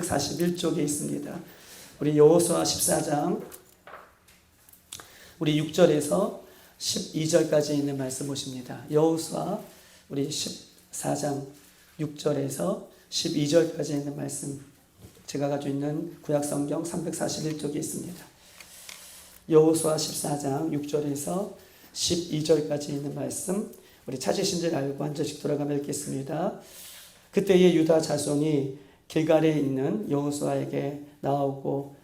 41쪽에 있습니다. 우리 여호수아 14장 우리 6절에서 12절까지 있는 말씀 보십니다. 여호수아 우리 14장 6절에서 12절까지 있는 말씀, 제가 가지고 있는 구약성경 341쪽에 있습니다. 여호수아 14장 6절에서 12절까지 있는 말씀, 우리 찾으신 줄 알고 한 절씩 돌아가며 읽겠습니다. 그때의 유다 자손이 길갈에 있는 여호수아에게 나오고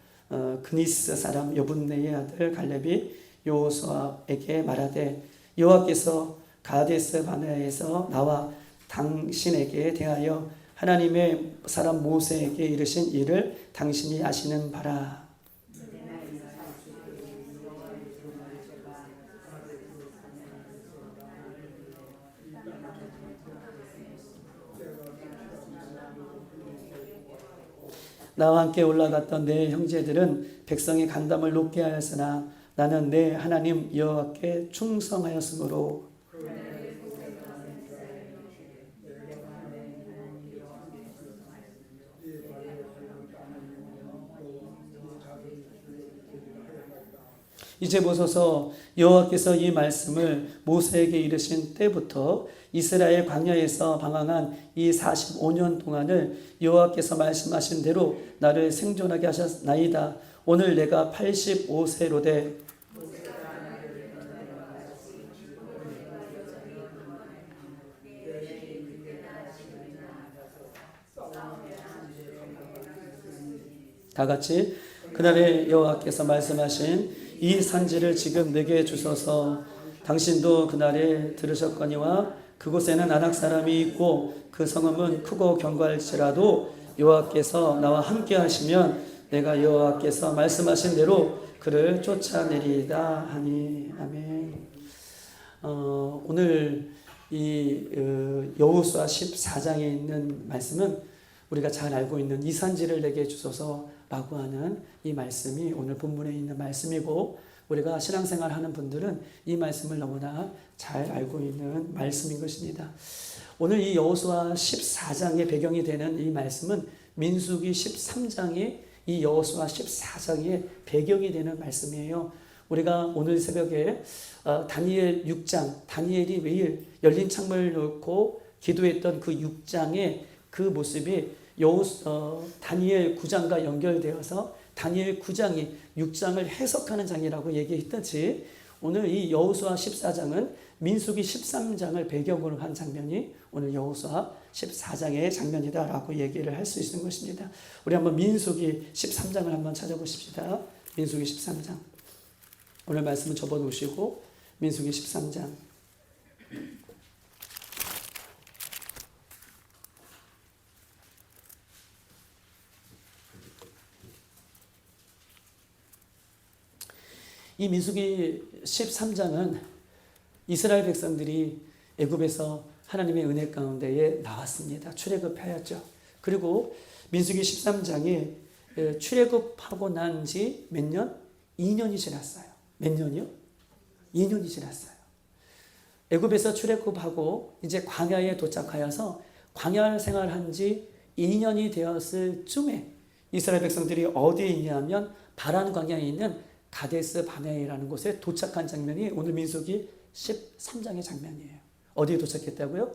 그니스 사람 여분네의 아들 갈렙이 여호수아에게 말하되 여호와께서 가데스 바네아에서 나와 당신에게 대하여 하나님의 사람 모세에게 이르신 일을 당신이 아시는 바라. 나와 함께 올라갔던 내 형제들은 백성의 간담을 높게 하였으나 나는 내 하나님 여호와께 충성하였으므로 이제 보소서, 여호와께서 이 말씀을 모세에게 이르신 때부터 이스라엘 광야에서 방황한 이 45년 동안을 여호와께서 말씀하신 대로 나를 생존하게 하셨나이다. 오늘 내가 85세로 돼 다 같이 그날에 여호와께서 말씀하신 이 산지를 지금 내게 주소서. 당신도 그날에 들으셨거니와 그곳에는 아낙 사람이 있고 그 성읍은 크고 견고할지라도 여호와께서 나와 함께 하시면 내가 여호와께서 말씀하신 대로 그를 쫓아내리이다 하니. 아멘. 오늘 이 여호수아 14장에 있는 말씀은 우리가 잘 알고 있는 이 산지를 내게 주소서 라고 하는 이 말씀이 오늘 본문에 있는 말씀이고, 우리가 신앙생활 하는 분들은 이 말씀을 너무나 잘 알고 있는 말씀인 것입니다. 오늘 이 여호수아 14장의 배경이 되는 이 말씀은 민수기 13장이 이 여호수아 14장의 배경이 되는 말씀이에요. 우리가 오늘 새벽에 다니엘 6장, 다니엘이 매일 열린 창문을 놓고 기도했던 그 6장의 그 모습이 다니엘 9장과 연결되어서 다니엘 9장이 6장을 해석하는 장이라고 얘기했듯이 오늘 이 여호수아 14장은 민수기 13장을 배경으로 한 장면이 오늘 여호수아 14장의 장면이다라고 얘기를 할 수 있는 것입니다. 우리 한번 민수기 13장을 한번 찾아보십시다. 민수기 13장. 오늘 말씀을 접어 놓으시고 민수기 13장. 이 민수기 13장은 이스라엘 백성들이 애굽에서 하나님의 은혜 가운데에 나왔습니다. 출애굽하였죠. 그리고 민수기 13장에 출애굽하고 난 지 몇 년? 2년이 지났어요. 몇 년이요? 2년이 지났어요. 애굽에서 출애굽하고 이제 광야에 도착하여서 광야 생활한 지 2년이 되었을 쯤에 이스라엘 백성들이 어디에 있냐면 바란 광야에 있는 가데스 바네아라는 곳에 도착한 장면이 오늘 민수기 13장의 장면이에요. 어디에 도착했다고요?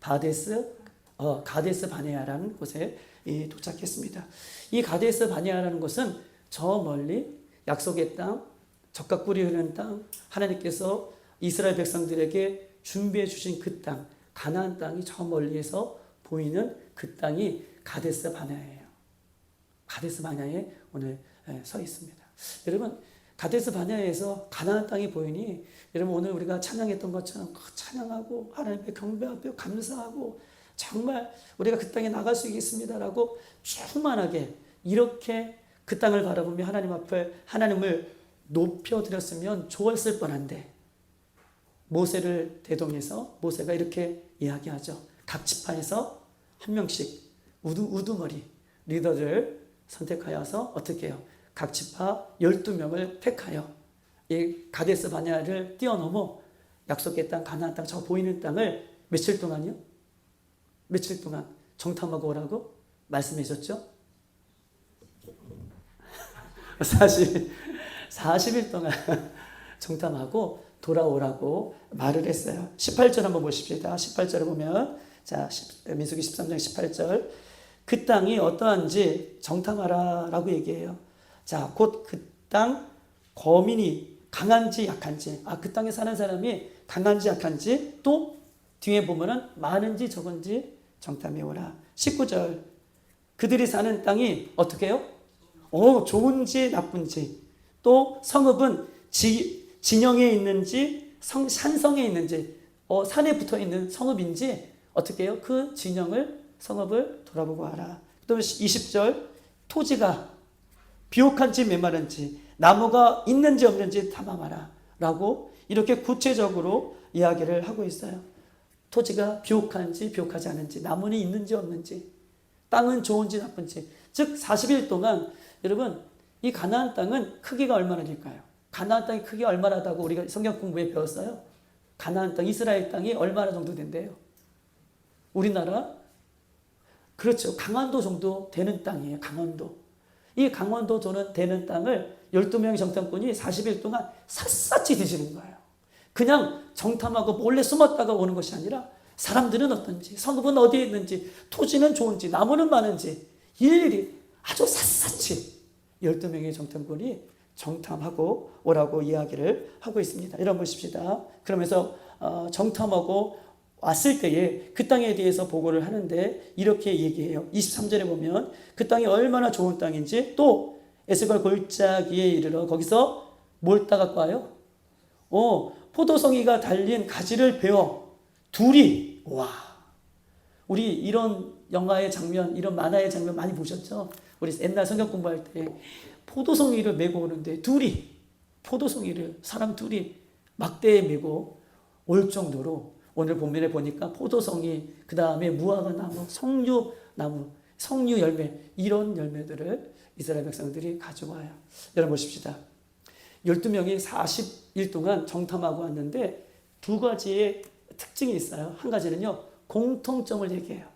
가데스 바네아라는 곳에 도착했습니다. 이 가데스 바네아라는 곳은 저 멀리 약속의 땅, 젖과 꿀이 흐르는 땅, 하나님께서 이스라엘 백성들에게 준비해 주신 그 땅, 가나안 땅이 저 멀리에서 보이는 그 땅이 가데스 바네아예요. 가데스 바네아에 오늘 서 있습니다. 여러분, 가데스 바네아에서 가나안 땅이 보이니 여러분 오늘 우리가 찬양했던 것처럼 찬양하고 하나님께 경배하고 감사하고 정말 우리가 그 땅에 나갈 수 있겠습니다라고 충만하게 이렇게 그 땅을 바라보며 하나님 앞에 하나님을 높여드렸으면 좋았을 뻔한데, 모세를 대동해서 모세가 이렇게 이야기하죠. 각 지파에서 한 명씩 우두머리 리더를 선택하여서 어떻게 해요? 각 지파 12명을 택하여 이 가데스 바네아를 뛰어넘어 약속의 땅 가나안 땅 저 보이는 땅을 며칠 동안요? 며칠 동안 정탐하고 오라고 말씀해 주셨죠? 40일 동안 정탐하고 돌아오라고 말을 했어요. 18절 한번 보십시다. 18절을 보면, 자, 민수기 13장 18절. 그 땅이 어떠한지 정탐하라 라고 얘기해요. 자, 곧 그 땅 거민이 강한지 약한지, 그 땅에 사는 사람이 강한지 약한지, 또 뒤에 보면은 많은지 적은지 정탐해 오라. 19절. 그들이 사는 땅이 어떻게 해요? 좋은지 나쁜지, 또 성읍은 진영에 있는지 산성에 있는지, 산에 붙어 있는 성읍인지 어떻게 해요? 그 진영을, 성읍을 돌아보고 하라. 또 20절. 토지가 비옥한지 메마른지, 나무가 있는지 없는지 탐험하라 라고 이렇게 구체적으로 이야기를 하고 있어요. 토지가 비옥한지 비옥하지 않은지, 나무는 있는지 없는지, 땅은 좋은지 나쁜지. 즉 40일 동안 여러분, 이 가나안 땅은 크기가 얼마나 될까요? 가나안 땅이 크기가 얼마나 다고 우리가 성경 공부에 배웠어요? 가나안 땅, 이스라엘 땅이 얼마나 정도 된대요? 우리나라? 그렇죠. 강원도 정도 되는 땅이에요. 강원도. 이 강원도 되는 땅을 12명의 정탐꾼이 40일 동안 샅샅이 뒤지는 거예요. 그냥 정탐하고 몰래 숨었다가 오는 것이 아니라 사람들은 어떤지, 성읍은 어디에 있는지, 토지는 좋은지, 나무는 많은지 일일이 아주 샅샅이 12명의 정탐꾼이 정탐하고 오라고 이야기를 하고 있습니다. 여러분 보십시다. 그러면서 정탐하고 왔을 때에 그 땅에 대해서 보고를 하는데 이렇게 얘기해요. 23절에 보면 그 땅이 얼마나 좋은 땅인지, 또 에스걸 골짜기에 이르러 거기서 뭘 따갖고 와요? 포도송이가 달린 가지를 베어 둘이, 우리 이런 영화의 장면, 이런 만화의 장면 많이 보셨죠? 우리 옛날 성경 공부할 때 포도송이를 메고 오는데 사람 둘이 막대에 메고 올 정도로, 오늘 본문에 보니까 포도송이, 그 다음에 무화과 나무, 석류나무, 석류 열매, 이런 열매들을 이스라엘 백성들이 가져와요. 여러분 보십시다. 12명이 40일 동안 정탐하고 왔는데 두 가지의 특징이 있어요. 한 가지는요, 공통점을 얘기해요.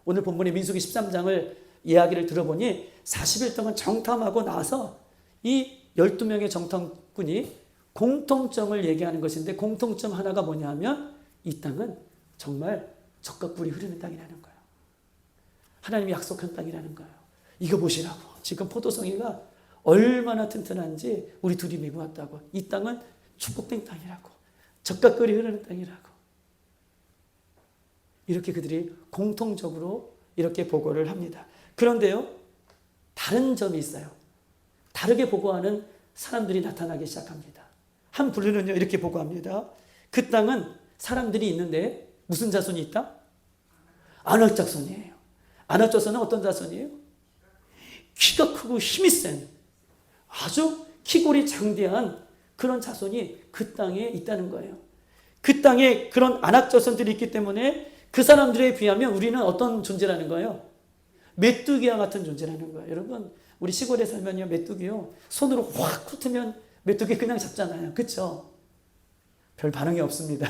오늘 본문의 민수기 13장을 이야기를 들어보니 40일 동안 정탐하고 나서 이 12명의 정탐꾼이 공통점을 얘기하는 것인데, 공통점 하나가 뭐냐면 이 땅은 정말 젖과 꿀이 흐르는 땅이라는 거예요. 하나님이 약속한 땅이라는 거예요. 이거 보시라고. 지금 포도송이가 얼마나 튼튼한지 우리 둘이 메고 왔다고. 이 땅은 축복된 땅이라고. 젖과 꿀이 흐르는 땅이라고. 이렇게 그들이 공통적으로 이렇게 보고를 합니다. 그런데요, 다른 점이 있어요. 다르게 보고하는 사람들이 나타나기 시작합니다. 한 부류는요, 이렇게 보고합니다. 그 땅은 사람들이 있는데 무슨 자손이 있다? 아낙 자손이에요. 아낙 자손은 어떤 자손이에요? 키가 크고 힘이 센, 아주 키골이 장대한 그런 자손이 그 땅에 있다는 거예요. 그 땅에 그런 아낙 자손들이 있기 때문에 그 사람들에 비하면 우리는 어떤 존재라는 거예요? 메뚜기와 같은 존재라는 거예요. 여러분, 우리 시골에 살면요, 메뚜기요, 손으로 확 훑으면 메뚜기 그냥 잡잖아요. 그렇죠? 별 반응이 없습니다.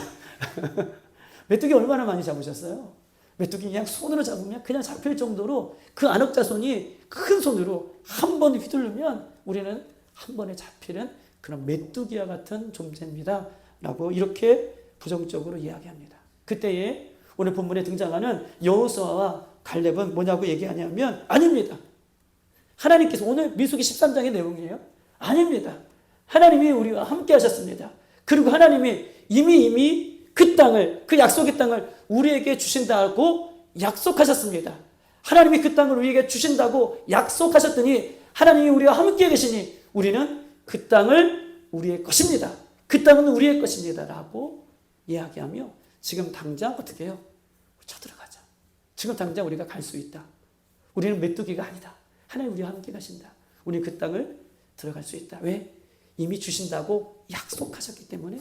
메뚜기 얼마나 많이 잡으셨어요? 메뚜기 그냥 손으로 잡으면 그냥 잡힐 정도로 그 아낙 자손이 큰 손으로 한 번 휘두르면 우리는 한 번에 잡히는 그런 메뚜기와 같은 존재입니다 라고 이렇게 부정적으로 이야기합니다. 그때에 오늘 본문에 등장하는 여호수아와 갈렙은 뭐냐고 얘기하냐면, 아닙니다. 하나님께서, 오늘 민수기 13장의 내용이에요. 아닙니다. 하나님이 우리와 함께 하셨습니다. 그리고 하나님이 이미 그 땅을, 그 약속의 땅을 우리에게 주신다고 약속하셨습니다. 하나님이 그 땅을 우리에게 주신다고 약속하셨더니 하나님이 우리와 함께 계시니 우리는 그 땅을 우리의 것입니다. 그 땅은 우리의 것입니다 라고 이야기하며 지금 당장 어떻게 해요? 쳐들어가자. 지금 당장 우리가 갈 수 있다. 우리는 메뚜기가 아니다. 하나님 우리와 함께 가신다. 우리는 그 땅을 들어갈 수 있다. 왜? 이미 주신다고 약속하셨기 때문에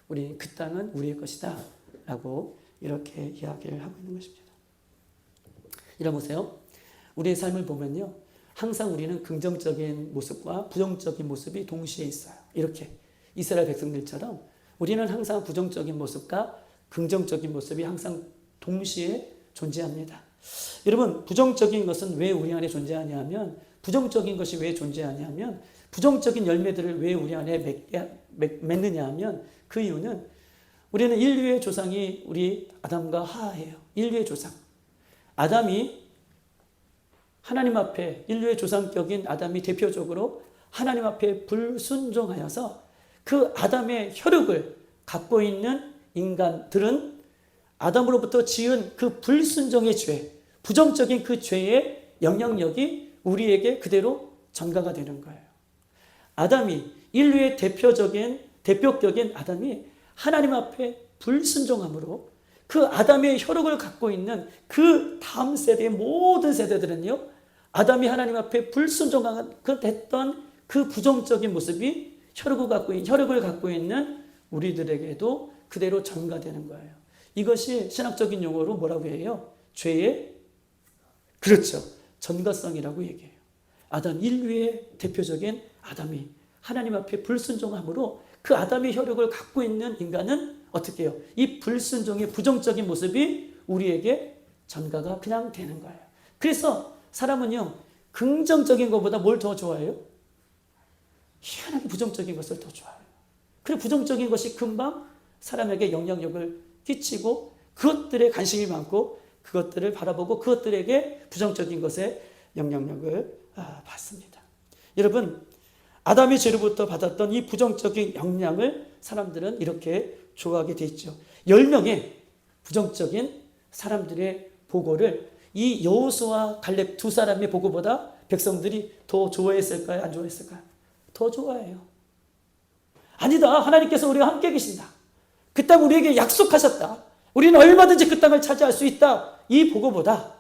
우리는 그 땅은 우리의 것이다 라고 이렇게 이야기를 하고 있는 것입니다. 이러보세요. 우리의 삶을 보면요, 항상 우리는 긍정적인 모습과 부정적인 모습이 동시에 있어요. 이렇게 이스라엘 백성들처럼 우리는 항상 부정적인 모습과 긍정적인 모습이 항상 동시에 존재합니다. 여러분, 부정적인 것은 왜 우리 안에 존재하냐면, 부정적인 것이 왜 존재하냐면, 부정적인 열매들을 왜 우리 안에 맺느냐 하면, 그 이유는 우리는 인류의 조상이 우리 아담과 하와예요. 인류의 조상. 아담이 하나님 앞에, 인류의 조상격인 아담이 대표적으로 하나님 앞에 불순종하여서 그 아담의 혈육을 갖고 있는 인간들은 아담으로부터 지은 그 불순종의 죄, 부정적인 그 죄의 영향력이 우리에게 그대로 전가가 되는 거예요. 아담이, 인류의 대표격인 아담이 하나님 앞에 불순종함으로 그 아담의 혈육을 갖고 있는 그 다음 세대의 모든 세대들은요, 아담이 하나님 앞에 불순종했던 그 부정적인 모습이 혈육을 갖고 있는 우리들에게도 그대로 전가되는 거예요. 이것이 신학적인 용어로 뭐라고 해요? 죄의, 그렇죠, 전가성이라고 얘기해요. 아담, 인류의 대표적인 아담이 하나님 앞에 불순종함으로 그 아담의 혈육을 갖고 있는 인간은 어떻게 해요? 이 불순종의 부정적인 모습이 우리에게 전가가 그냥 되는 거예요. 그래서 사람은요, 긍정적인 것보다 뭘 더 좋아해요? 희한하게 부정적인 것을 더 좋아해요. 그리고 부정적인 것이 금방 사람에게 영향력을 끼치고 그것들에 관심이 많고 그것들을 바라보고 그것들에게 부정적인 것에 영향력을 받습니다. 여러분, 아담의 죄로부터 받았던 이 부정적인 영향을 사람들은 이렇게 좋아하게 돼 있죠. 10명의 부정적인 사람들의 보고를 이 여호수아와 갈렙 두 사람의 보고보다 백성들이 더 좋아했을까요? 안 좋아했을까요? 더 좋아해요. 아니다, 하나님께서 우리와 함께 계신다. 그 땅 우리에게 약속하셨다. 우리는 얼마든지 그 땅을 차지할 수 있다. 이 보고보다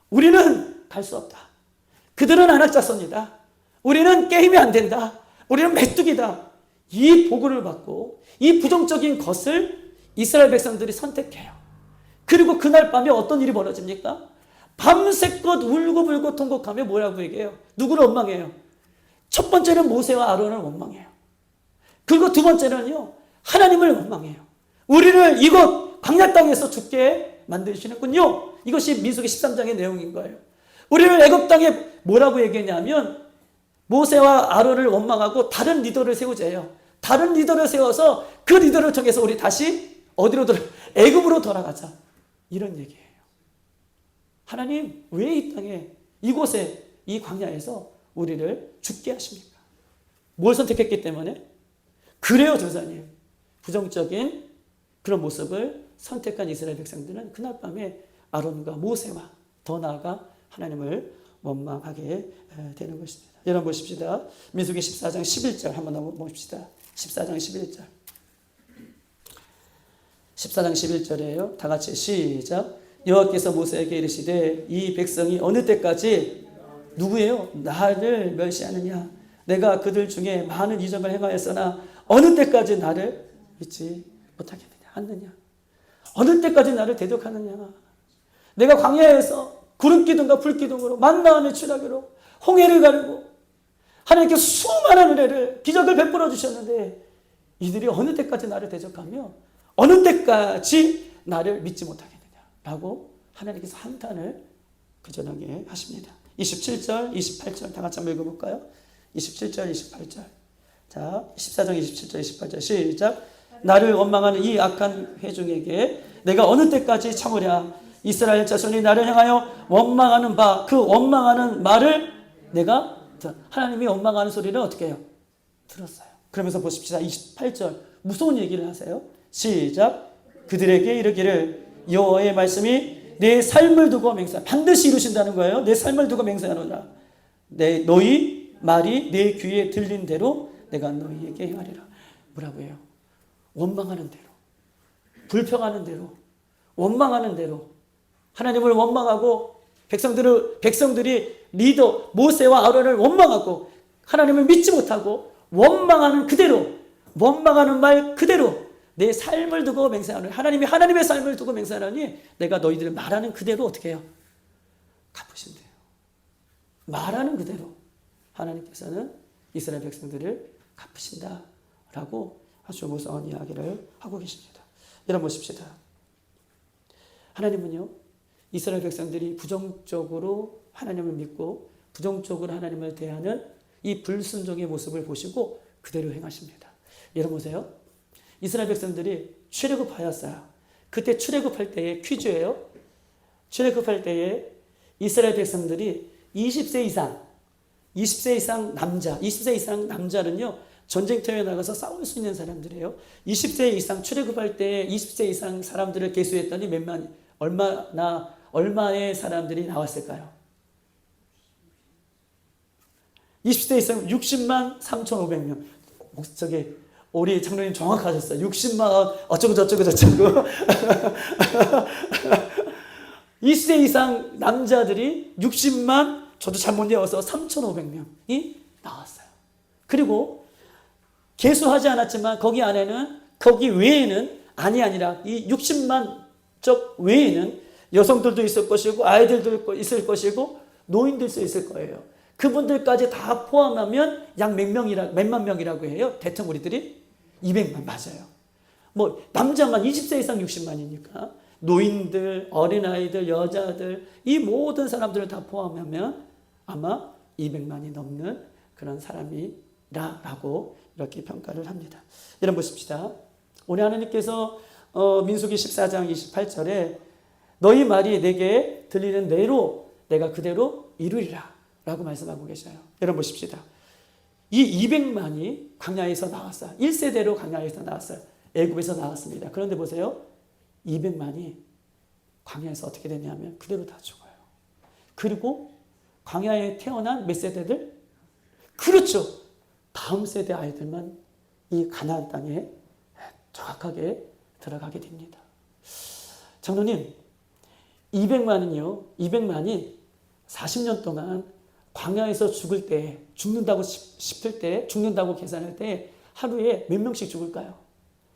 우리는 갈 수 없다. 그들은 안악자손이다. 우리는 게임이 안 된다. 우리는 메뚜기다. 이 보고를 받고 이 부정적인 것을 이스라엘 백성들이 선택해요. 그리고 그날 밤에 어떤 일이 벌어집니까? 밤새껏 울고불고 통곡하며 뭐라고 얘기해요? 누구를 원망해요? 첫 번째는 모세와 아론을 원망해요. 그리고 두 번째는요, 하나님을 원망해요. 우리를 이곳 광야 땅에서 죽게 만드시는군요. 이것이 민수기 13장의 내용인 거예요. 우리를 애굽 땅에 뭐라고 얘기했냐면 모세와 아론을 원망하고 다른 리더를 세우재요. 다른 리더를 세워서 그 리더를 통해서 우리 다시 어디로 애굽으로 돌아가자. 이런 얘기예요. 하나님, 왜 이 땅에, 이곳에, 이 광야에서 우리를 죽게 하십니까? 뭘 선택했기 때문에? 그래요, 조사님. 부정적인 그런 모습을 선택한 이스라엘 백성들은 그날 밤에 아론과 모세와 더 나아가 하나님을 원망하게 되는 것입니다. 여러분 보십시다. 민수기 14장 11절 한번 보십시다. 14장 11절. 14장 11절이에요. 다 같이 시작. 여호와께서 모세에게 이르시되 이 백성이 어느 때까지 누구예요? 나를 멸시하느냐? 내가 그들 중에 많은 이적을 행하였으나 어느 때까지 나를 믿지 못하겠느냐? 어느 때까지 나를 대적하느냐? 내가 광야에서 구름기둥과 불기둥으로 만나와 추라기로 홍해를 가르고 하나님께서 수많은 은혜를 기적을 베풀어 주셨는데 이들이 어느 때까지 나를 대적하며 어느 때까지 나를 믿지 못하겠느냐 라고 하나님께서 한탄을 그전하게 하십니다. 27절 28절 다 같이 한번 읽어볼까요? 27절 28절 자 14장 27절 28절 시작. 나를 원망하는 이 악한 회중에게 내가 어느 때까지 참으랴? 이스라엘 자손이 나를 향하여 원망하는 바 그 원망하는 말을 내가 하나님이 원망하는 소리를 어떻게 해요? 들었어요. 그러면서 보십시다. 28절 무서운 얘기를 하세요. 시작. 그들에게 이르기를 여호와의 말씀이 내 삶을 두고 맹세하노라. 반드시 이루신다는 거예요. 내 삶을 두고 맹세하노라. 너희 말이 내 귀에 들린 대로 내가 너희에게 행하리라. 뭐라고 해요? 원망하는 대로, 불평하는 대로, 원망하는 대로 하나님을 원망하고 백성들이 리더 모세와 아론을 원망하고 하나님을 믿지 못하고 원망하는 그대로, 원망하는 말 그대로 내 삶을 두고 맹세하노니 하나님이 하나님의 삶을 두고 맹세하노니 내가 너희들 말하는 그대로 어떻게 해요? 갚으신대요. 말하는 그대로 하나님께서는 이스라엘 백성들을 갚으신다라고 아주 무서운 이야기를 하고 계십니다. 여러분 보십시다. 하나님은요, 이스라엘 백성들이 부정적으로 하나님을 믿고 부정적으로 하나님을 대하는 이 불순종의 모습을 보시고 그대로 행하십니다. 여러분 보세요. 이스라엘 백성들이 출애굽하였어요. 그때 출애굽할 때의 퀴즈예요. 출애굽할 때에 이스라엘 백성들이 20세 이상 남자는요, 전쟁터에 나가서 싸울 수 있는 사람들이에요. 20세 이상 출애굽할 때 20세 이상 사람들을 계수했더니 얼마의 사람들이 나왔을까요? 20세 이상 60만 3,500명. 저기 우리 장로님 정확하셨어요. 60만 어쩌고 20세 이상 남자들이 60만, 저도 잘못 외워서 3,500명이 나왔어요. 그리고 계수하지 않았지만 거기 외에는 아니라 이 60만 쪽 외에는 여성들도 있을 것이고 아이들도 있을 것이고 노인들도 있을 거예요. 그분들까지 다 포함하면 약 몇만 명이라고 해요. 대충 우리들이 200만 맞아요. 뭐 남자만 20세 이상 60만이니까 노인들, 어린아이들, 여자들 이 모든 사람들을 다 포함하면 아마 200만이 넘는 그런 사람이라고 이렇게 평가를 합니다. 여러분 보십시다. 오늘 하나님께서 민수기 14장 28절에 너희 말이 내게 들리는 대로 내가 그대로 이루리라 라고 말씀하고 계셔요. 여러분 보십시다. 이 200만이 광야에서 나왔어요. 1세대로 광야에서 나왔어요. 애굽에서 나왔습니다. 그런데 보세요. 200만이 광야에서 어떻게 되냐면 그대로 다 죽어요. 그리고 광야에 태어난 몇 세대들? 그렇죠. 다음 세대 아이들만 이 가나안 땅에 정확하게 들어가게 됩니다. 장로님, 200만이 40년 동안 광야에서 죽는다고 계산할 때 하루에 몇 명씩 죽을까요?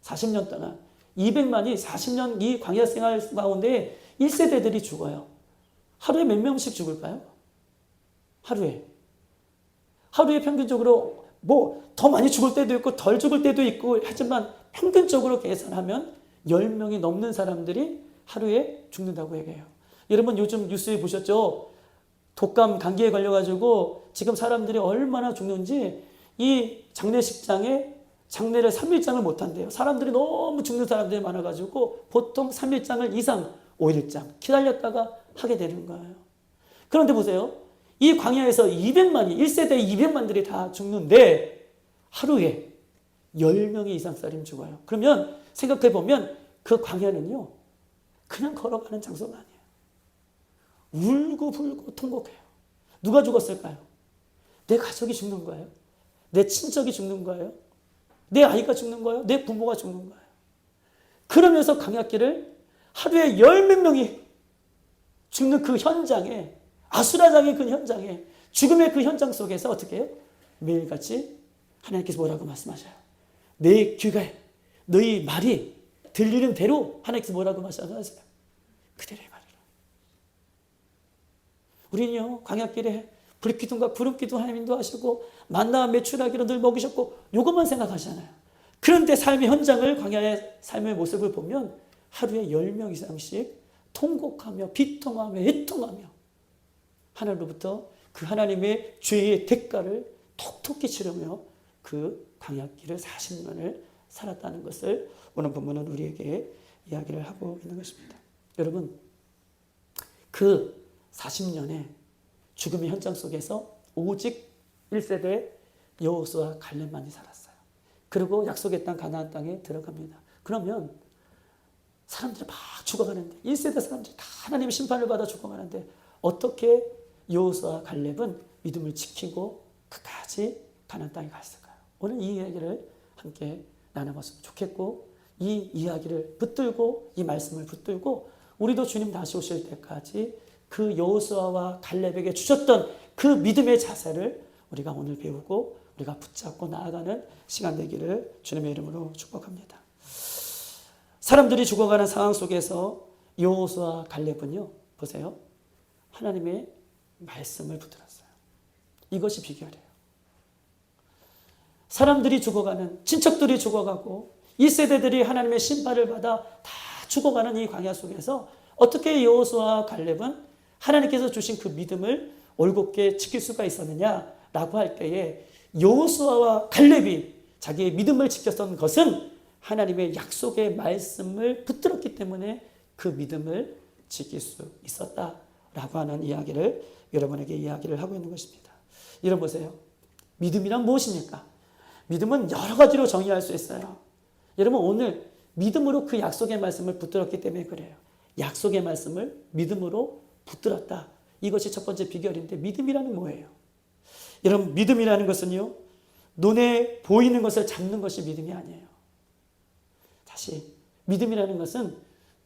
40년 동안. 200만이 40년 이 광야 생활 가운데 1세대들이 죽어요. 하루에 몇 명씩 죽을까요? 하루에 평균적으로 뭐 더 많이 죽을 때도 있고 덜 죽을 때도 있고 하지만 평균적으로 계산하면 10명이 넘는 사람들이 하루에 죽는다고 얘기해요. 여러분 요즘 뉴스에 보셨죠? 독감 감기에 걸려가지고 지금 사람들이 얼마나 죽는지 이 장례식장에 장례를 3일장을 못한대요. 사람들이 너무 죽는 사람들이 많아가지고 보통 3일장을 이상 5일장 기다렸다가 하게 되는 거예요. 그런데 보세요. 이 광야에서 1세대 200만들이 다 죽는데 하루에 10명이 이상 사람이 죽어요. 그러면 생각해보면 그 광야는요. 그냥 걸어가는 장소가 아니에요. 울고 불고 통곡해요. 누가 죽었을까요? 내 가족이 죽는 거예요? 내 친척이 죽는 거예요? 내 아이가 죽는 거예요? 내 부모가 죽는 거예요? 그러면서 광야길을 하루에 10몇 명이 죽는 그 현장에 아수라장의 그 현장에 죽음의 그 현장 속에서 어떻게 해요? 매일같이 하나님께서 뭐라고 말씀하셔요? 내 귀가 너희 말이 들리는 대로 하나님께서 뭐라고 말씀하세요? 그대로 말이라. 우리는요 광야길에 불기둥과 구름기둥 하나님도 하시고 만나와 메추라기로 늘 먹이셨고 이것만 생각하잖아요. 그런데 삶의 현장을 광야의 삶의 모습을 보면 하루에 10명 이상씩 통곡하며 비통하며 애통하며 하나님으로부터 그 하나님의 죄의 대가를 톡톡히 치르며 그 광야길을 40년을 살았다는 것을 오늘 본문은 우리에게 이야기를 하고 있는 것입니다. 여러분 그 40년의 죽음의 현장 속에서 오직 1세대 여호수아 갈렙만이 살았어요. 그리고 약속의 땅 가나안 땅에 들어갑니다. 그러면 사람들이 막 죽어가는데 1세대 사람들이 다 하나님의 심판을 받아 죽어가는데 어떻게 여호수아 갈렙은 믿음을 지키고 끝까지 가나안 땅에 갔을까요? 오늘 이 이야기를 함께 나눠봤으면 좋겠고 이 이야기를 붙들고 이 말씀을 붙들고 우리도 주님 다시 오실 때까지 그 여호수아와 갈렙에게 주셨던 그 믿음의 자세를 우리가 오늘 배우고 우리가 붙잡고 나아가는 시간 되기를 주님의 이름으로 축복합니다. 사람들이 죽어가는 상황 속에서 여호수아 갈렙은요 보세요. 하나님의 말씀을 붙들었어요. 이것이 비결이에요. 사람들이 죽어가는 친척들이 죽어가고 1세대들이 하나님의 심판을 받아 다 죽어가는 이 광야 속에서 어떻게 여호수아와 갈렙은 하나님께서 주신 그 믿음을 올곧게 지킬 수가 있었느냐라고 할 때에 여호수아와 갈렙이 자기의 믿음을 지켰던 것은 하나님의 약속의 말씀을 붙들었기 때문에 그 믿음을 지킬 수 있었다라고 하는 이야기를 여러분에게 이야기를 하고 있는 것입니다. 여러분 보세요. 믿음이란 무엇입니까? 믿음은 여러 가지로 정의할 수 있어요. 여러분 오늘 믿음으로 그 약속의 말씀을 붙들었기 때문에 그래요. 약속의 말씀을 믿음으로 붙들었다. 이것이 첫 번째 비결인데 믿음이라는 뭐예요? 여러분 믿음이라는 것은요. 눈에 보이는 것을 잡는 것이 믿음이 아니에요. 다시 믿음이라는 것은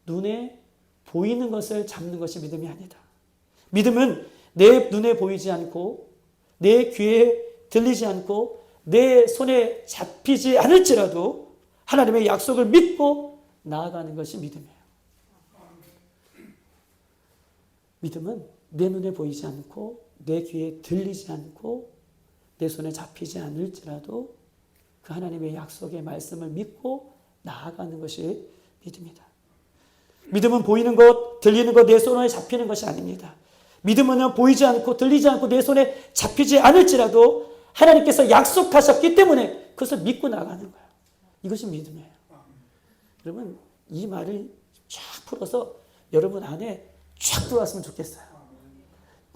눈에 보이는 것을 잡는 것이 믿음이 아니다. 믿음은 내 눈에 보이지 않고 내 귀에 들리지 않고 내 손에 잡히지 않을지라도 하나님의 약속을 믿고 나아가는 것이 믿음이에요. 믿음은 내 눈에 보이지 않고 내 귀에 들리지 않고 내 손에 잡히지 않을지라도 그 하나님의 약속의 말씀을 믿고 나아가는 것이 믿음이다. 믿음은 보이는 것, 들리는 것, 내 손에 잡히는 것이 아닙니다. 믿음은 보이지 않고 들리지 않고 내 손에 잡히지 않을지라도 하나님께서 약속하셨기 때문에 그것을 믿고 나가는 거예요. 이것이 믿음이에요. 여러분 이 말을 쫙 풀어서 여러분 안에 쫙 들어왔으면 좋겠어요.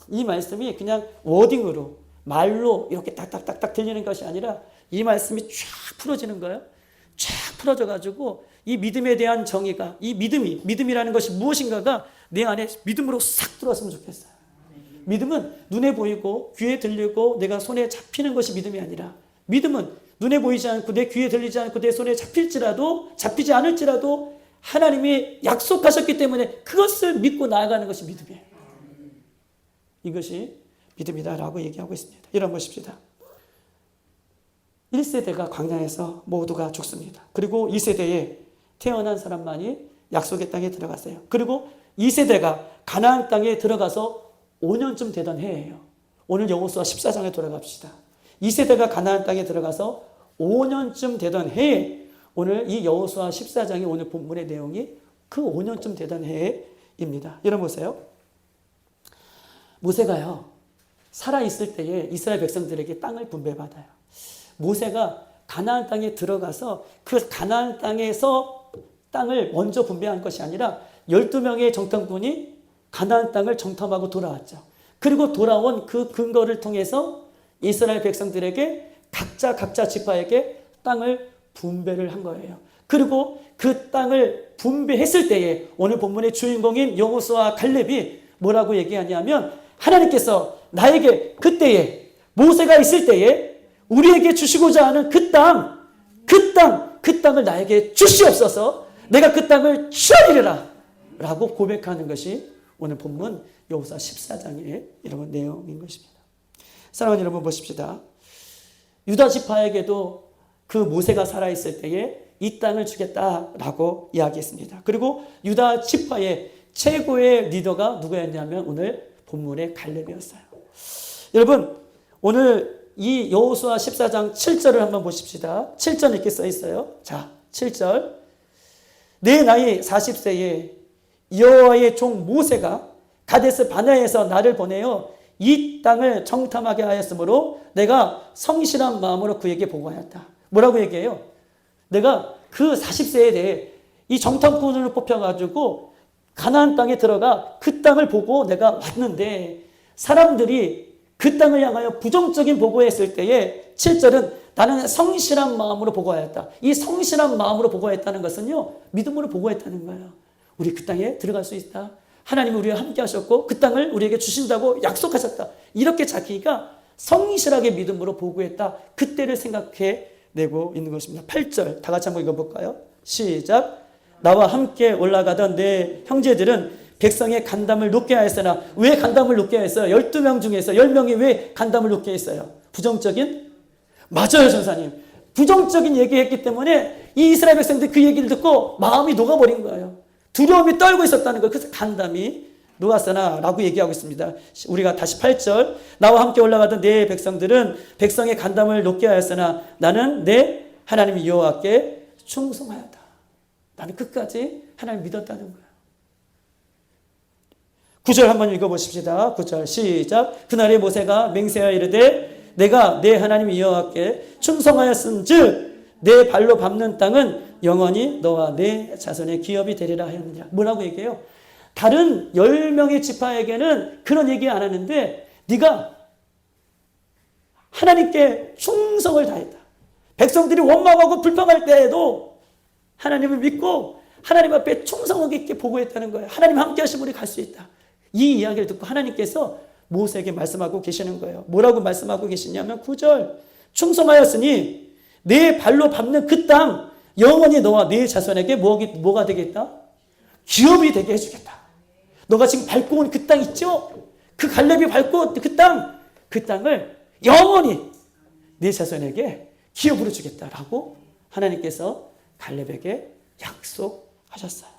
이 말씀이 그냥 워딩으로 말로 이렇게 딱딱딱딱 들리는 것이 아니라 이 말씀이 쫙 풀어지는 거예요. 쫙 풀어져 가지고 이 믿음에 대한 정의가 이 믿음이라는 것이 무엇인가가 내 안에 믿음으로 싹 들어왔으면 좋겠어요. 믿음은 눈에 보이고 귀에 들리고 내가 손에 잡히는 것이 믿음이 아니라 믿음은 눈에 보이지 않고 내 귀에 들리지 않고 내 손에 잡히지 않을지라도 하나님이 약속하셨기 때문에 그것을 믿고 나아가는 것이 믿음이에요. 이것이 믿음이다라고 얘기하고 있습니다. 여러분 보십시다. 1세대가 광야에서 모두가 죽습니다. 그리고 2세대에 태어난 사람만이 약속의 땅에 들어갔어요. 그리고 2세대가 가나안 땅에 들어가서 5년쯤 되던 해예요. 오늘 여호수아 14장에 돌아갑시다. 2세대가 가나안 땅에 들어가서 5년쯤 되던 해에 오늘 이 여호수아 14장이 오늘 본문의 내용이 그 5년쯤 되던 해입니다. 여러분 보세요. 모세가요. 살아있을 때에 이스라엘 백성들에게 땅을 분배받아요. 모세가 가나안 땅에 들어가서 그 가나안 땅에서 땅을 먼저 분배한 것이 아니라 12명의 정탐꾼이 가나안 땅을 정탐하고 돌아왔죠. 그리고 돌아온 그 근거를 통해서 이스라엘 백성들에게 각자 지파에게 땅을 분배를 한 거예요. 그리고 그 땅을 분배했을 때에 오늘 본문의 주인공인 여호수아와 갈렙이 뭐라고 얘기하냐면 하나님께서 나에게 그때에 모세가 있을 때에 우리에게 주시고자 하는 그 땅을 나에게 주시옵소서. 내가 그 땅을 취하리라 라고 고백하는 것이 오늘 본문 여호수아 14장의 이런 내용인 것입니다. 사랑하는 여러분 보십시다. 유다 지파에게도 그 모세가 살아있을 때에 이 땅을 주겠다라고 이야기했습니다. 그리고 유다 지파의 최고의 리더가 누구였냐면 오늘 본문의 갈렙이었어요. 여러분 오늘 이 여호수아 14장 7절을 한번 보십시다. 7절 이렇게 써 있어요. 자, 7절. 내 나이 40세에 여호와의 종 모세가 가데스 바네아에서 나를 보내어 이 땅을 정탐하게 하였으므로 내가 성실한 마음으로 그에게 보고하였다. 뭐라고 얘기해요? 내가 그 40세에 대해 이 정탐꾼으로 뽑혀가지고 가나안 땅에 들어가 그 땅을 보고 내가 왔는데 사람들이 그 땅을 향하여 부정적인 보고했을 때에 7절은 나는 성실한 마음으로 보고하였다. 이 성실한 마음으로 보고했다는 것은요. 믿음으로 보고했다는 거예요. 우리 그 땅에 들어갈 수 있다. 하나님이 우리와 함께 하셨고 그 땅을 우리에게 주신다고 약속하셨다. 이렇게 자기가 성실하게 믿음으로 보고했다. 그때를 생각해내고 있는 것입니다. 8절 다 같이 한번 읽어볼까요? 시작. 나와 함께 올라가던 내 형제들은 백성의 간담을 높게 하였으나 왜 간담을 높게 하였어요? 12명 중에서 10명이 왜 간담을 높게 했어요? 부정적인? 맞아요, 전사님. 부정적인 얘기했기 때문에 이 이스라엘 백성들이 그 얘기를 듣고 마음이 녹아버린 거예요. 두려움이 떨고 있었다는 거예요. 그래서 간담이 녹았으나 라고 얘기하고 있습니다. 우리가 다시 8절. 나와 함께 올라가던 내 백성들은 백성의 간담을 높게 하였으나 나는 내 하나님 여호와께 충성하였다. 나는 끝까지 하나님 믿었다는 거예요. 9절 한번 읽어보십시다. 9절 시작. 그날에 모세가 맹세하여 이르되 내가 내 하나님 여호와께 충성하였은즉 내 발로 밟는 땅은 영원히 너와 내 자손의 기업이 되리라 하였느니라. 뭐라고 얘기해요? 다른 10명의 지파에게는 그런 얘기 안 하는데 네가 하나님께 충성을 다했다. 백성들이 원망하고 불평할 때에도 하나님을 믿고 하나님 앞에 충성하게 있게 보고했다는 거예요. 하나님 함께 하시면 우리 갈 수 있다. 이 이야기를 듣고 하나님께서 모세에게 말씀하고 계시는 거예요. 뭐라고 말씀하고 계시냐면 9절 충성하였으니 내 발로 밟는 그 땅 영원히 너와 네 자손에게 뭐가 되겠다? 기업이 되게 해주겠다. 너가 지금 밟고 온 그 땅 있죠? 그 갈렙이 밟고 온 그 땅을 영원히 네 자손에게 기업으로 주겠다라고 하나님께서 갈렙에게 약속하셨어요.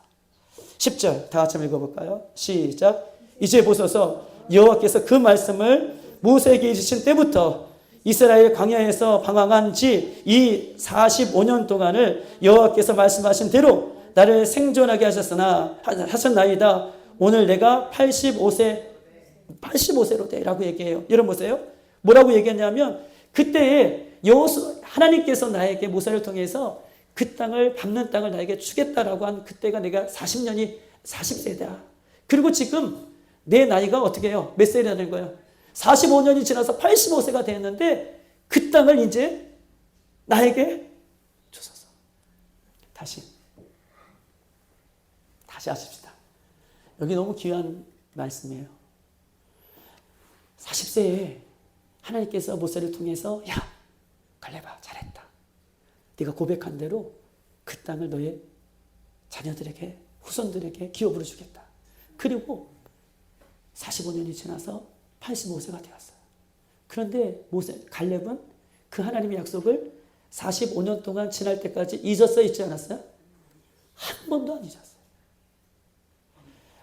10절 다 같이 읽어볼까요? 시작. 이제 보소서 여호와께서 그 말씀을 모세에게 주신 때부터 이스라엘 광야에서 방황한 지 이 45년 동안을 여호와께서 말씀하신 대로 나를 생존하게 하셨나이다. 오늘 내가 85세로 되라고 얘기해요. 여러분 보세요. 뭐라고 얘기했냐면 그때에 하나님께서 나에게 모세를 통해서 그 땅을 밟는 땅을 나에게 주겠다라고 한 그때가 내가 40세다. 그리고 지금 내 나이가 어떻게 해요? 몇 살이 되는 거예요? 45년이 지나서 85세가 됐는데 그 땅을 이제 나에게 주소서. 다시 하십시다. 여기 너무 귀한 말씀이에요. 40세에 하나님께서 모세를 통해서 야 갈렙아 잘했다. 네가 고백한 대로 그 땅을 너의 자녀들에게 후손들에게 기업으로 주겠다. 그리고 45년이 지나서 85세가 되었어요. 그런데 갈렙은 그 하나님의 약속을 45년 동안 지날 때까지 잊었어요? 잊지 않았어요? 한 번도 안 잊었어요.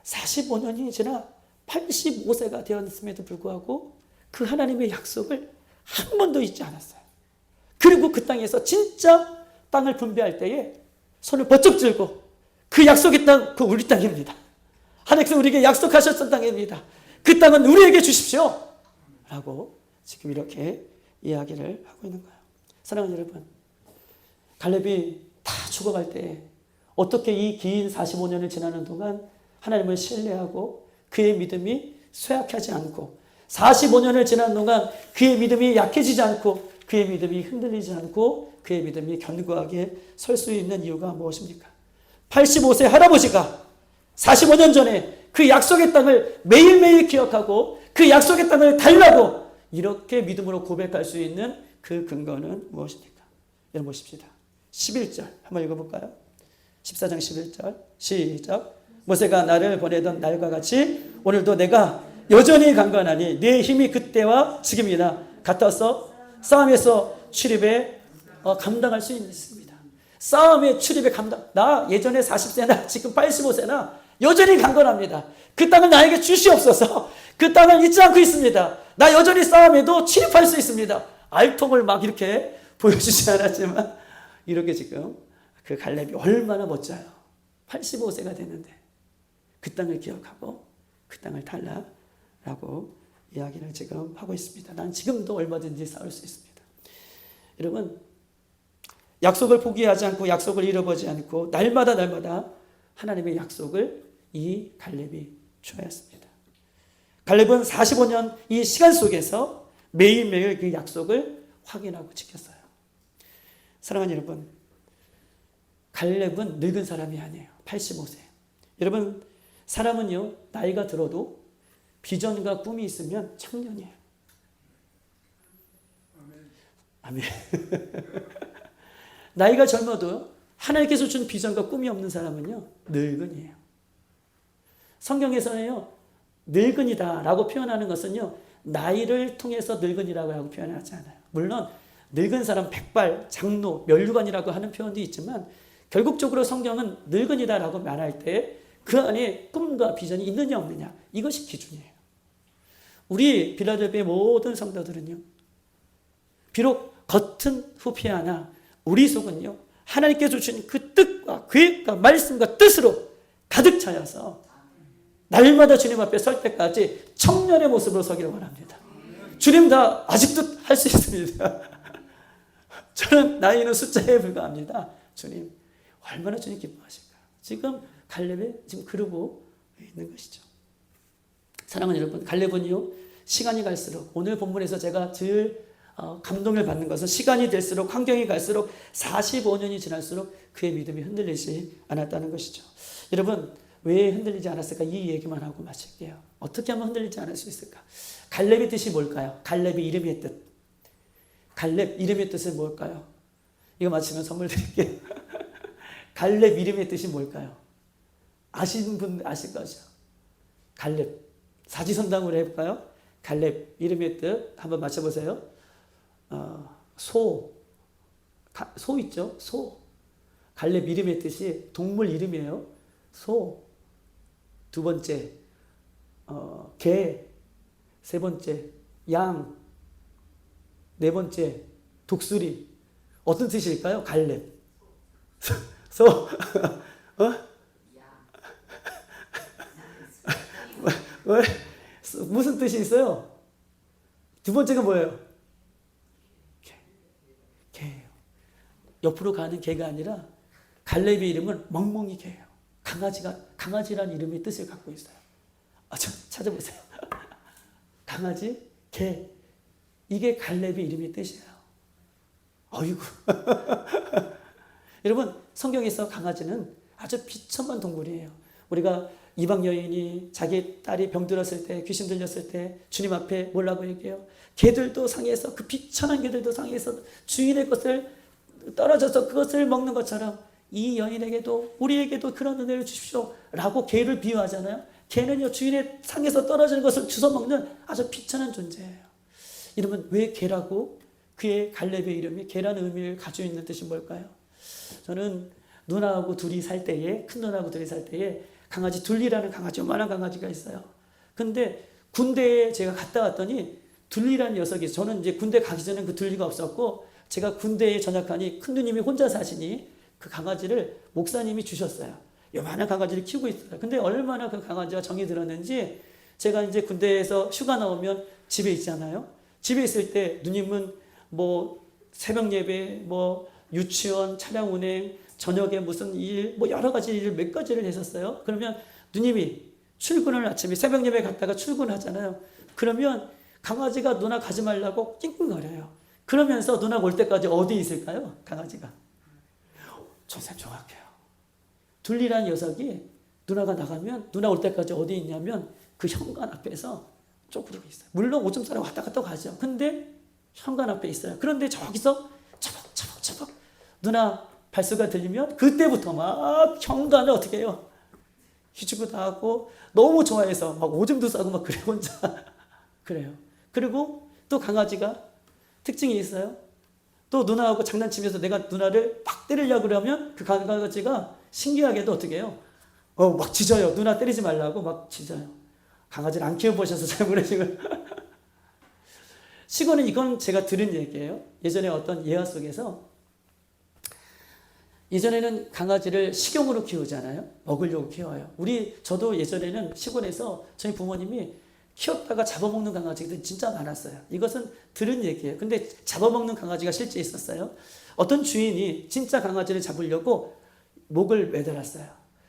45년이 지나 85세가 되었음에도 불구하고 그 하나님의 약속을 한 번도 잊지 않았어요. 그리고 그 땅에서 진짜 땅을 분배할 때에 손을 번쩍 들고 그 약속의 땅, 그 우리 땅입니다. 하나님께서 우리에게 약속하셨던 땅입니다. 그 땅은 우리에게 주십시오. 라고 지금 이렇게 이야기를 하고 있는 거예요. 사랑하는 여러분, 갈렙이 다 죽어갈 때 어떻게 이 긴 45년을 지나는 동안 하나님을 신뢰하고 그의 믿음이 쇠약하지 않고 45년을 지나는 동안 그의 믿음이 약해지지 않고 그의 믿음이 흔들리지 않고 그의 믿음이 견고하게 설 수 있는 이유가 무엇입니까? 85세 할아버지가 45년 전에 그 약속의 땅을 매일매일 기억하고 그 약속의 땅을 달라고 이렇게 믿음으로 고백할 수 있는 그 근거는 무엇입니까? 여러분 보십시다. 11절 한번 읽어볼까요? 14장 11절 시작. 모세가 나를 보내던 날과 같이 오늘도 내가 여전히 강건하니 내 힘이 그때와 지금이나 같아서 싸움에서 출입에 감당할 수 있습니다. 싸움의 출입에 나 예전에 40세나 지금 85세나 여전히 강건합니다. 그 땅을 나에게 주시옵소서. 그 땅을 잊지 않고 있습니다. 나 여전히 싸움에도 출입할 수 있습니다. 알통을 막 이렇게 보여주지 않았지만 이렇게 지금 그 갈렙이 얼마나 멋져요. 85세가 됐는데 그 땅을 기억하고 그 땅을 달라라고 이야기를 지금 하고 있습니다. 난 지금도 얼마든지 싸울 수 있습니다. 여러분, 약속을 포기하지 않고 약속을 잃어버리지 않고 날마다 하나님의 약속을 이 갈렙이 취하였습니다. 갈렙은 45년 이 시간 속에서 매일매일 그 약속을 확인하고 지켰어요. 사랑하는 여러분, 갈렙은 늙은 사람이 아니에요. 85세. 여러분, 사람은요 나이가 들어도 비전과 꿈이 있으면 청년이에요. 아멘. 나이가 젊어도 하나님께서 준 비전과 꿈이 없는 사람은요 늙은이에요. 성경에서는요 늙은이다라고 표현하는 것은요 나이를 통해서 늙은이라고 하고 표현하지 않아요. 물론 늙은 사람 백발, 장로, 멸류관이라고 하는 표현도 있지만 결국적으로 성경은 늙은이다라고 말할 때 그 안에 꿈과 비전이 있느냐 없느냐 이것이 기준이에요. 우리 빌라델피아의 모든 성도들은요 비록 겉은 후피하나 우리 속은요 하나님께서 주신 그 뜻과 계획과 말씀과 뜻으로 가득 차여서 날마다 주님 앞에 설 때까지 청년의 모습으로 서기를 원합니다. 주님 다 아직도 할 수 있습니다. 저는 나이는 숫자에 불과합니다. 주님 얼마나 주님 기뻐하실까요? 지금 갈렙에 지금 그러고 있는 것이죠. 사랑하는 여러분, 갈렙은요 시간이 갈수록, 오늘 본문에서 제가 늘 감동을 받는 것은 시간이 될수록, 환경이 갈수록, 45년이 지날수록 그의 믿음이 흔들리지 않았다는 것이죠. 여러분 왜 흔들리지 않았을까? 이 얘기만 하고 마칠게요. 어떻게 하면 흔들리지 않을 수 있을까? 갈렙의 뜻이 뭘까요? 갈렙의 이름의 뜻. 갈렙 이름의 뜻은 뭘까요? 이거 마치면 선물 드릴게요. 갈렙 이름의 뜻이 뭘까요? 아시는 분 아실 거죠? 갈렙. 사지선당으로 해볼까요? 갈렙 이름의 뜻 한번 맞춰보세요. 소 있죠? 소. 갈렙 이름의 뜻이 동물 이름이에요. 소. 두 번째 개. 세 번째 양. 네 번째 독수리. 어떤 뜻일까요? 갈렙. 소. 무슨 뜻이 있어요? 두 번째가 뭐예요? 개예요. 옆으로 가는 개가 아니라 갈렙의 이름은 멍멍이 개예요. 강아지란 이름의 뜻을 갖고 있어요. 찾아보세요. 강아지, 개. 이게 갈렙의 이름의 뜻이에요. 어이구. 여러분, 성경에서 강아지는 아주 비천한 동물이에요. 우리가 이방 여인이 자기 딸이 병들었을 때, 귀신 들렸을 때 주님 앞에 뭐라고 얘기해요? 개들도 상해서, 그 비천한 개들도 상해서 주인의 것을 떨어져서 그것을 먹는 것처럼 이 여인에게도, 우리에게도 그런 은혜를 주십시오 라고 개를 비유하잖아요. 개는요 주인의 상에서 떨어지는 것을 주워 먹는 아주 비천한 존재예요. 이러면 왜 개라고? 그의 갈렙의 이름이 개라는 의미를 가지고 있는 뜻이 뭘까요? 저는 누나하고 둘이 살 때에, 큰 누나하고 둘이 살 때에 강아지 둘리라는 강아지, 요만한 강아지가 있어요. 근데 군대에 제가 갔다 왔더니 둘리라는 녀석이, 저는 이제 군대 가기 전에 그 둘리가 없었고, 제가 군대에 전역하니 큰 누님이 혼자 사시니 그 강아지를 목사님이 주셨어요. 요만한 강아지를 키우고 있어요. 근데 얼마나 그 강아지가 정이 들었는지, 제가 이제 군대에서 휴가 나오면 집에 있잖아요. 집에 있을 때 누님은 뭐 새벽 예배, 뭐 유치원, 차량 운행, 저녁에 무슨 일, 뭐 여러 가지 일을 몇 가지를 했었어요. 그러면 누님이 출근을 아침에 새벽 예배 갔다가 출근하잖아요. 그러면 강아지가 누나 가지 말라고 낑낑거려요. 그러면서 누나 올 때까지 어디 있을까요? 강아지가. 선생님 정확해요. 둘리라는 녀석이 누나가 나가면 누나 올 때까지 어디 있냐면 그 현관 앞에서 쪼그리고 있어요. 물론 오줌 싸러 왔다 갔다 가죠. 근데 현관 앞에 있어요. 그런데 저기서 처벅처벅 누나 발소리가 들리면 그때부터 막 현관을 어떻게 해요? 휘주고 나가고, 너무 좋아해서 막 오줌도 싸고 막 그래 혼자. 그래요. 그리고 또 강아지가 특징이 있어요. 또 누나하고 장난치면서 내가 누나를 팍 때리려고 그러면 그 강아지가 신기하게도 어떻게 해요? 막 짖어요. 누나 때리지 말라고 막 짖어요. 강아지를 안 키워보셔서 잘 모르시고. 시골은, 이건 제가 들은 얘기예요. 예전에 어떤 예화 속에서, 예전에는 강아지를 식용으로 키우잖아요. 먹으려고 키워요. 저도 예전에는 시골에서 저희 부모님이 키웠다가 잡아먹는 강아지들이 진짜 많았어요. 이것은 들은 얘기예요. 근데 잡아먹는 강아지가 실제 있었어요. 어떤 주인이 진짜 강아지를 잡으려고 목을 매달았어요.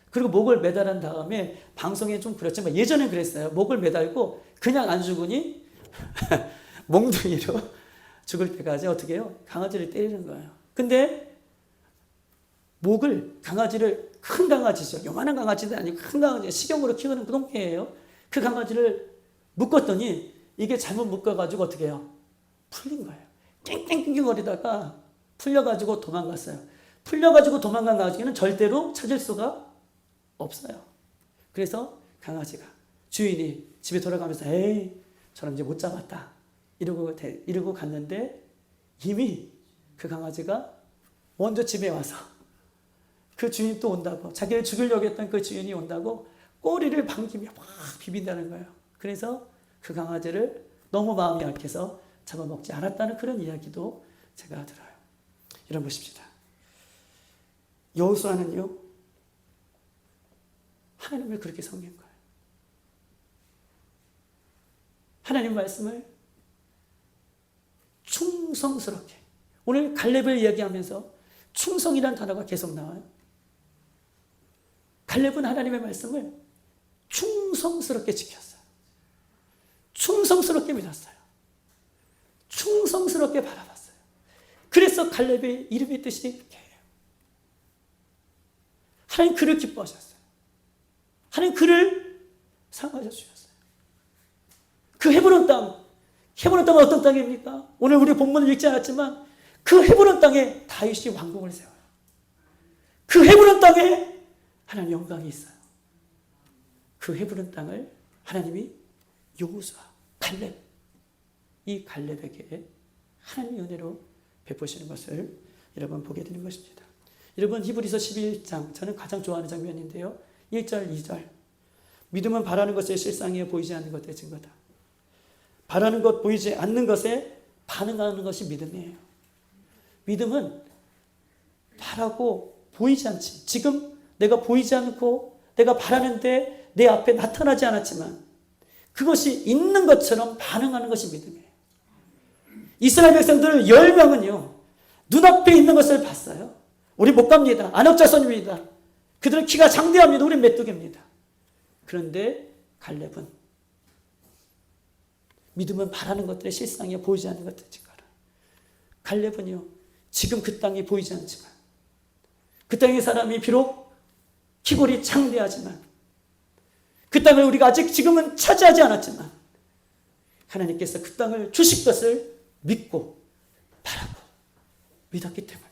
그리고 목을 매달은 다음에, 방송에 좀 그렇지만 예전엔 그랬어요. 목을 매달고 그냥 안 죽으니 몽둥이로 죽을 때까지 어떻게 해요? 강아지를 때리는 거예요. 근데 강아지를, 큰 강아지죠. 요만한 강아지도 아니고 큰 강아지, 식용으로 키우는 똥개예요. 그 강아지를 묶었더니 이게 잘못 묶어가지고 어떻게 해요? 풀린 거예요. 깽깽깽깽거리다가 풀려가지고 도망갔어요. 풀려가지고 도망간 강아지는 절대로 찾을 수가 없어요. 그래서 강아지가, 주인이 집에 돌아가면서 에이 저는 이제 못 잡았다 이러고 갔는데, 이미 그 강아지가 먼저 집에 와서 그 주인이 또 온다고, 자기를 죽이려고 했던 그 주인이 온다고 꼬리를 반기며 막 비빈다는 거예요. 그래서 그 강아지를 너무 마음이 약해서 잡아먹지 않았다는 그런 이야기도 제가 들어요. 이런 것입니다. 여호수아는요 하나님을 그렇게 섬긴 거예요. 하나님 말씀을 충성스럽게, 오늘 갈렙을 이야기하면서 충성이라는 단어가 계속 나와요. 갈렙은 하나님의 말씀을 충성스럽게 지켰어요. 충성스럽게 믿었어요. 충성스럽게 바라봤어요. 그래서 갈렙의 이름의 뜻이 이렇게 해요. 하나님 그를 기뻐하셨어요. 하나님 그를 상하여 주셨어요. 그 헤브론 땅은 어떤 땅입니까? 오늘 우리 본문을 읽지 않았지만 그 헤브론 땅에 다윗이 왕궁을 세워요. 그 헤브론 땅에 하나님 영광이 있어요. 그 헤브론 땅을 하나님이 여호수아, 갈렙, 이 갈렙에게 하나님의 은혜로 베푸시는 것을 여러분 보게 되는 것입니다. 여러분 히브리서 11장, 저는 가장 좋아하는 장면인데요. 1절, 2절. 믿음은 바라는 것의 실상이요 보이지 않는 것의 증거다. 바라는 것, 보이지 않는 것에 반응하는 것이 믿음이에요. 믿음은 바라고 보이지 않지. 지금 내가 보이지 않고 내가 바라는데 내 앞에 나타나지 않았지만 그것이 있는 것처럼 반응하는 것이 믿음이에요. 이스라엘 백성들 10명은요. 눈앞에 있는 것을 봤어요. 우리 못 갑니다. 안역자손입니다. 그들은 키가 장대합니다. 우리 메뚜기입니다. 그런데 갈렙은 믿음은 바라는 것들의 실상이요 보이지 않는 것들의 증거라. 갈렙은요. 지금 그 땅이 보이지 않지만 그 땅의 사람이 비록 키골이 장대하지만 그 땅을 우리가 아직 지금은 차지하지 않았지만 하나님께서 그 땅을 주실 것을 믿고 바라고 믿었기 때문에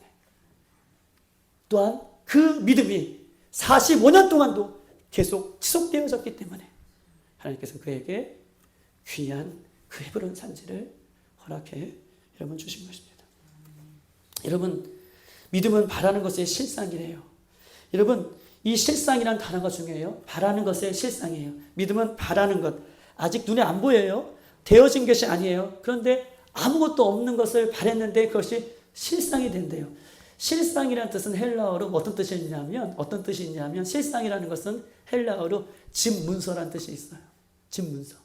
또한 그 믿음이 45년 동안도 계속 지속되어졌기 때문에 하나님께서 그에게 귀한 그 헤브론 산지를 허락해 여러분 주신 것입니다. 여러분 믿음은 바라는 것의 실상이래요. 여러분 이 실상이라는 단어가 중요해요. 바라는 것의 실상이에요. 믿음은 바라는 것. 아직 눈에 안 보여요. 되어진 것이 아니에요. 그런데 아무것도 없는 것을 바랬는데 그것이 실상이 된대요. 실상이라는 뜻은 헬라어로 어떤 뜻이 있냐면 실상이라는 것은 헬라어로 집문서라는 뜻이 있어요. 집문서.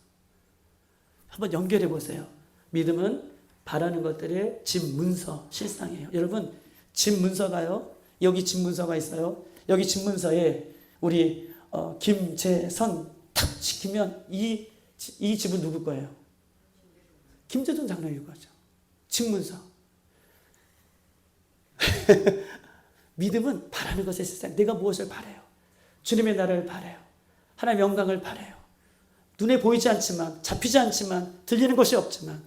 한번 연결해 보세요. 믿음은 바라는 것들의 집문서, 실상이에요. 여러분 집문서가요. 여기 집문서가 있어요. 여기 집문서에 우리 김재선 탁 시키면 이 집은 누구 거예요? 김재선 장로님 거죠. 집문서. 믿음은 바라는 것의 실상. 내가 무엇을 바라요? 주님의 나라를 바라요. 하나님의 영광을 바라요. 눈에 보이지 않지만, 잡히지 않지만, 들리는 것이 없지만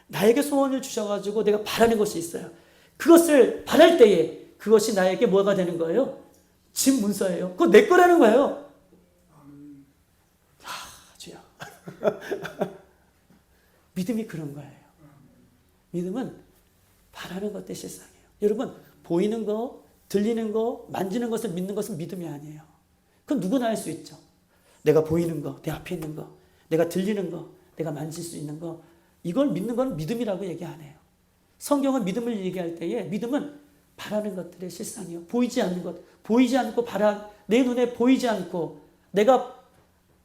나에게 소원을 주셔가지고 내가 바라는 것이 있어요. 그것을 바랄 때에 그것이 나에게 뭐가 되는 거예요? 집 문서예요. 그거 내 거라는 거예요. 주여. 믿음이 그런 거예요. 믿음은 바라는 것의 실상이에요. 여러분 보이는 거, 들리는 거, 만지는 것을 믿는 것은 믿음이 아니에요. 그건 누구나 할 수 있죠. 내가 보이는 거, 내 앞에 있는 거, 내가 들리는 거, 내가 만질 수 있는 거, 이걸 믿는 건 믿음이라고 얘기 안 해요. 성경은 믿음을 얘기할 때에 믿음은 바라는 것들의 실상이요. 보이지 않는 것, 보이지 않고 내 눈에 보이지 않고 내가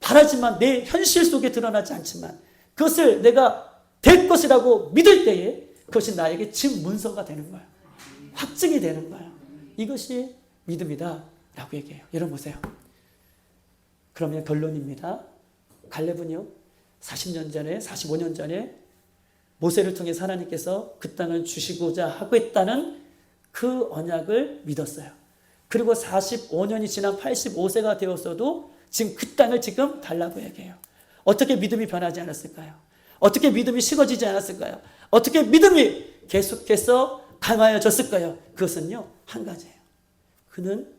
바라지만 내 현실 속에 드러나지 않지만 그것을 내가 될 것이라고 믿을 때에 그것이 나에게 집 문서가 되는 거예요. 확증이 되는 거예요. 이것이 믿음이다 라고 얘기해요. 여러분 보세요. 그러면 결론입니다. 갈렙은요 40년 전에 45년 전에 모세를 통해서 하나님께서 그 땅을 주시고자 하고 있다는 그 언약을 믿었어요. 그리고 45년이 지난 85세가 되었어도 지금 그 땅을 지금 달라고 얘기해요. 어떻게 믿음이 변하지 않았을까요? 어떻게 믿음이 식어지지 않았을까요? 어떻게 믿음이 계속해서 강하여졌을까요? 그것은요 한 가지예요. 그는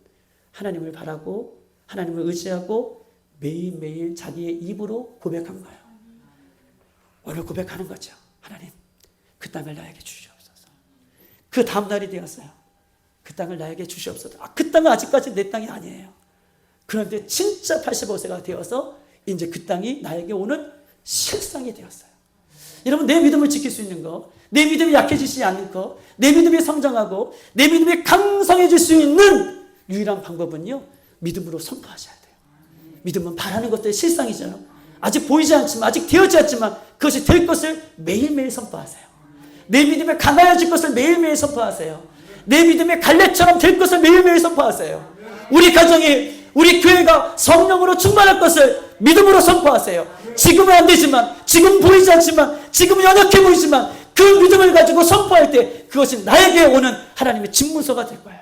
하나님을 바라고 하나님을 의지하고 매일매일 자기의 입으로 고백한 거예요. 오늘 고백하는 거죠. 하나님 그 땅을 나에게 주시옵소서. 그 다음 날이 되었어요. 그 땅을 나에게 주시옵소서. 그 땅은 아직까지 내 땅이 아니에요. 그런데 진짜 85세가 되어서 이제 그 땅이 나에게 오는 실상이 되었어요. 여러분 내 믿음을 지킬 수 있는 거, 내 믿음이 약해지지 않는 거, 내 믿음이 성장하고 내 믿음이 강성해질 수 있는 유일한 방법은요 믿음으로 선포하셔야 돼요. 믿음은 바라는 것들의 실상이잖아요. 아직 보이지 않지만 아직 되어지 않지만 그것이 될 것을 매일매일 선포하세요. 내 믿음에 강하여질 것을 매일매일 선포하세요. 내 믿음에 갈렙처럼 될 것을 매일매일 선포하세요. 우리 가정이, 우리 교회가 성령으로 충만할 것을 믿음으로 선포하세요. 지금은 안 되지만, 지금 보이지 않지만, 지금은 연약해 보이지만 그 믿음을 가지고 선포할 때 그것이 나에게 오는 하나님의 집문서가 될 거예요.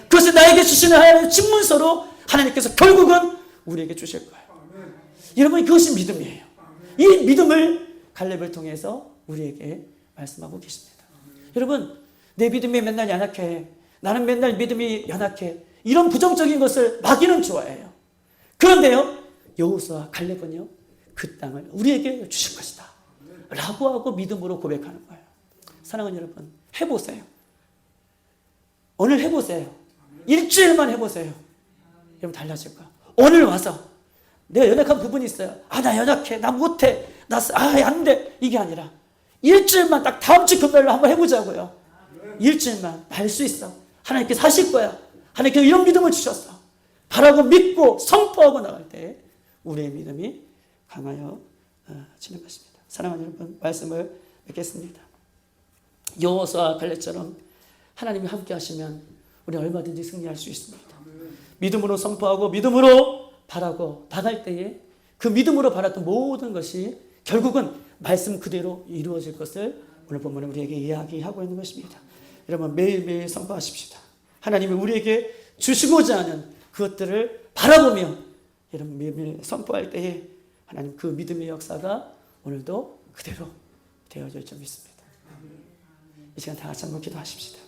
그것이 나에게 주시는 하나님의 집문서로 하나님께서 결국은 우리에게 주실 거예요. 여러분, 그것이 믿음이에요. 이 믿음을 갈렙을 통해서 우리에게 말씀하고 계십니다. 여러분, 내 믿음이 맨날 연약해, 나는 맨날 믿음이 연약해, 이런 부정적인 것을 막이는 좋아해요. 그런데요, 여호수아와 갈렙은요, 그 땅을 우리에게 주실 것이다 라고 하고 믿음으로 고백하는 거예요. 사랑하는 여러분, 해보세요. 오늘 해보세요. 일주일만 해보세요. 여러분, 달라질 거야. 오늘 와서 내가 연약한 부분이 있어요. 나 연약해, 나 못해, 안 돼, 이게 아니라 일주일만, 딱 다음 주 금요일로 한번 해보자고요. 일주일만 할 수 있어. 하나님께서 하실 거야. 하나님께서 이런 믿음을 주셨어. 바라고 믿고 선포하고 나갈 때 우리의 믿음이 강하여 지는 것입니다. 사랑하는 여러분, 말씀을 맺겠습니다. 여호수아와 갈렙처럼 하나님이 함께 하시면 우리는 얼마든지 승리할 수 있습니다. 믿음으로 선포하고 믿음으로 바라고 나갈 때에 그 믿음으로 바랐던 모든 것이 결국은 말씀 그대로 이루어질 것을 오늘 본문에 우리에게 이야기하고 있는 것입니다. 여러분, 매일매일 선포하십시다. 하나님이 우리에게 주시고자 하는 그것들을 바라보며 여러분 매일매일 선포할 때에 하나님 그 믿음의 역사가 오늘도 그대로 되어질 줄 믿습니다. 이 시간 다 같이 한번 기도하십시다.